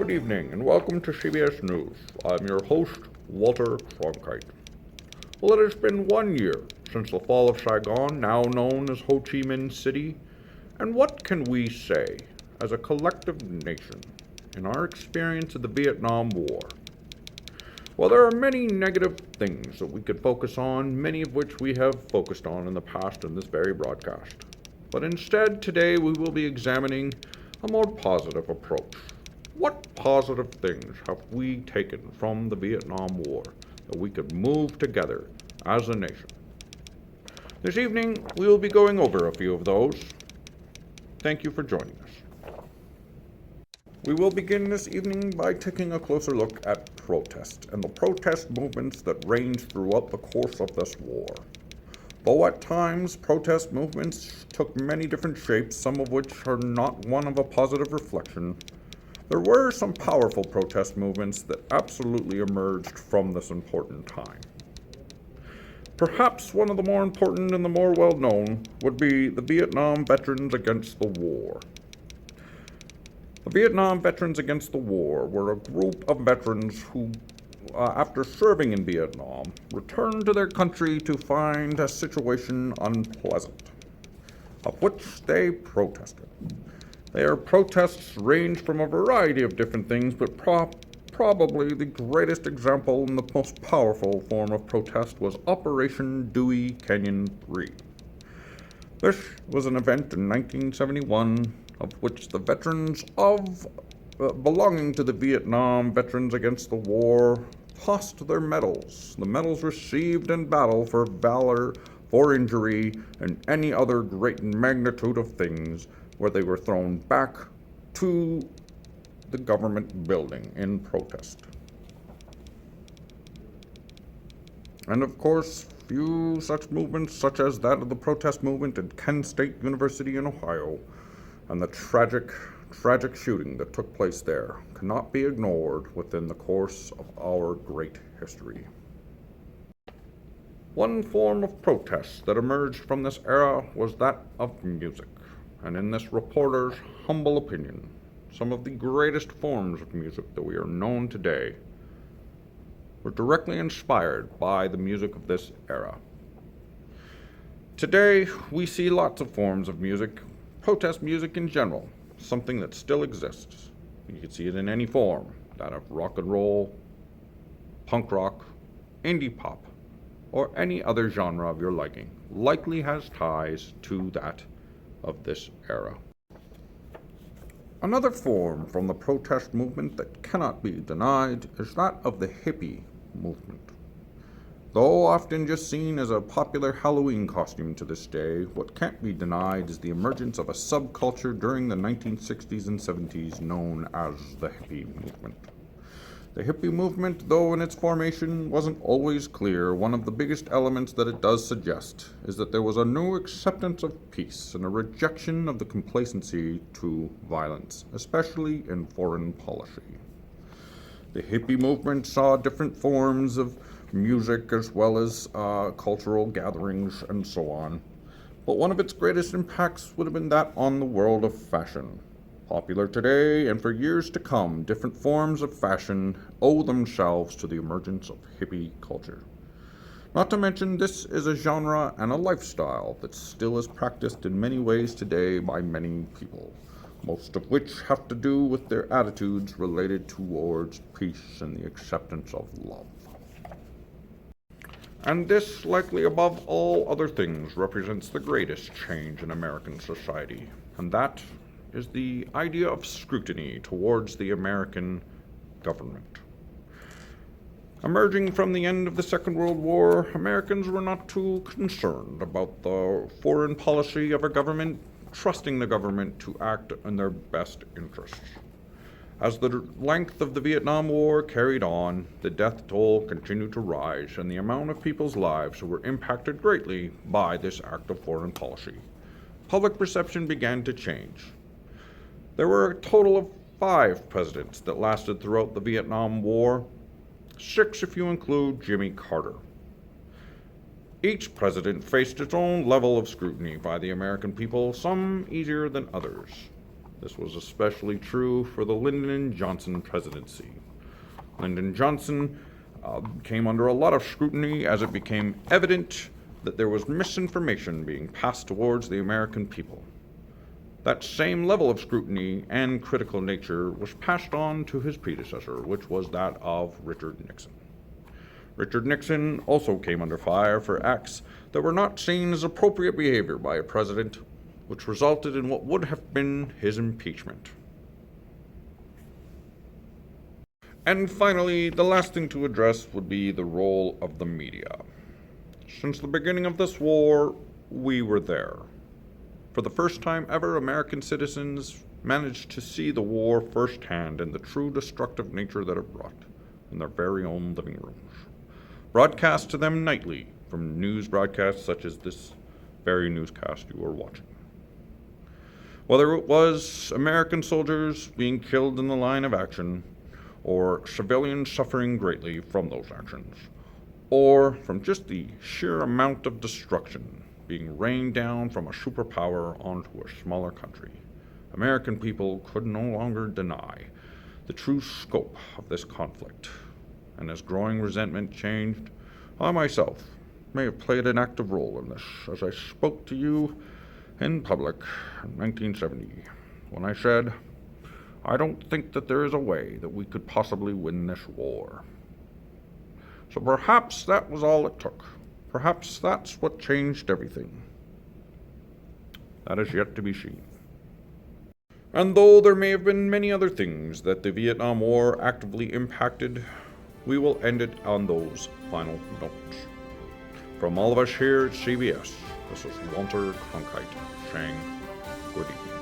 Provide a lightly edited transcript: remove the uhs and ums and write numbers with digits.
Good evening and welcome to CBS News. I'm your host, Walter Cronkite. Well, it has been 1 year since the fall of Saigon, now known as Ho Chi Minh City, and what can we say as a collective nation in our experience of the Vietnam War? Well, there are many negative things that we could focus on, many of which we have focused on in the past in this very broadcast. But instead, today we will be examining a more positive approach. What positive things have we taken from the Vietnam War that we could move together as a nation? This evening, we will be going over a few of those. Thank you for joining us. We will begin this evening by taking a closer look at protest and the protest movements that ranged throughout the course of this war. Though at times protest movements took many different shapes, some of which are not one of a positive reflection, there were some powerful protest movements that absolutely emerged from this important time. Perhaps one of the more important and the more well-known would be the Vietnam Veterans Against the War. The Vietnam Veterans Against the War were a group of veterans who, after serving in Vietnam, returned to their country to find a situation unpleasant, of which they protested. Their protests ranged from a variety of different things, but probably the greatest example and the most powerful form of protest was Operation Dewey Canyon 3. This was an event in 1971 of which the veterans belonging to the Vietnam Veterans Against the War tossed their medals. The medals received in battle for valor, for injury, and any other great magnitude of things, where they were thrown back to the government building in protest. And of course, few such movements, such as that of the protest movement at Kent State University in Ohio, and the tragic shooting that took place there, cannot be ignored within the course of our great history. One form of protest that emerged from this era was that of music. And in this reporter's humble opinion, some of the greatest forms of music that we are known today were directly inspired by the music of this era. Today, we see lots of forms of music, protest music in general, something that still exists. You can see it in any form, that of rock and roll, punk rock, indie pop, or any other genre of your liking, likely has ties to that of this era. Another form from the protest movement that cannot be denied is that of the hippie movement. Though often just seen as a popular Halloween costume to this day, what can't be denied is the emergence of a subculture during the 1960s and 70s known as the hippie movement. The hippie movement, though in its formation wasn't always clear, one of the biggest elements that it does suggest is that there was a new acceptance of peace and a rejection of the complacency to violence, especially in foreign policy. The hippie movement saw different forms of music as well as cultural gatherings and so on, but one of its greatest impacts would have been that on the world of fashion. Popular today and for years to come, different forms of fashion owe themselves to the emergence of hippie culture. Not to mention, this is a genre and a lifestyle that still is practiced in many ways today by many people, most of which have to do with their attitudes related towards peace and the acceptance of love. And this, likely above all other things, represents the greatest change in American society, and that is the idea of scrutiny towards the American government. Emerging from the end of the Second World War, Americans were not too concerned about the foreign policy of a government, trusting the government to act in their best interests. As the length of the Vietnam War carried on, the death toll continued to rise, and the amount of people's lives who were impacted greatly by this act of foreign policy. Public perception began to change. There were a total of 5 presidents that lasted throughout the Vietnam War, 6 if you include Jimmy Carter. Each president faced its own level of scrutiny by the American people, some easier than others. This was especially true for the Lyndon Johnson presidency. Lyndon Johnson came under a lot of scrutiny as it became evident that there was misinformation being passed towards the American people. That same level of scrutiny and critical nature was passed on to his predecessor, which was that of Richard Nixon. Richard Nixon also came under fire for acts that were not seen as appropriate behavior by a president, which resulted in what would have been his impeachment. And finally, the last thing to address would be the role of the media. Since the beginning of this war, we were there. For the first time ever, American citizens managed to see the war firsthand and the true destructive nature that it brought in their very own living rooms, broadcast to them nightly from news broadcasts such as this very newscast you are watching. Whether it was American soldiers being killed in the line of action, or civilians suffering greatly from those actions, or from just the sheer amount of destruction being rained down from a superpower onto a smaller country, American people could no longer deny the true scope of this conflict. And as growing resentment changed, I myself may have played an active role in this as I spoke to you in public in 1970, when I said, "I don't think that there is a way that we could possibly win this war." So perhaps that was all it took. Perhaps that's what changed everything. That is yet to be seen. And though there may have been many other things that the Vietnam War actively impacted, we will end it on those final notes. From all of us here at CBS, this is Walter Cronkite saying good evening.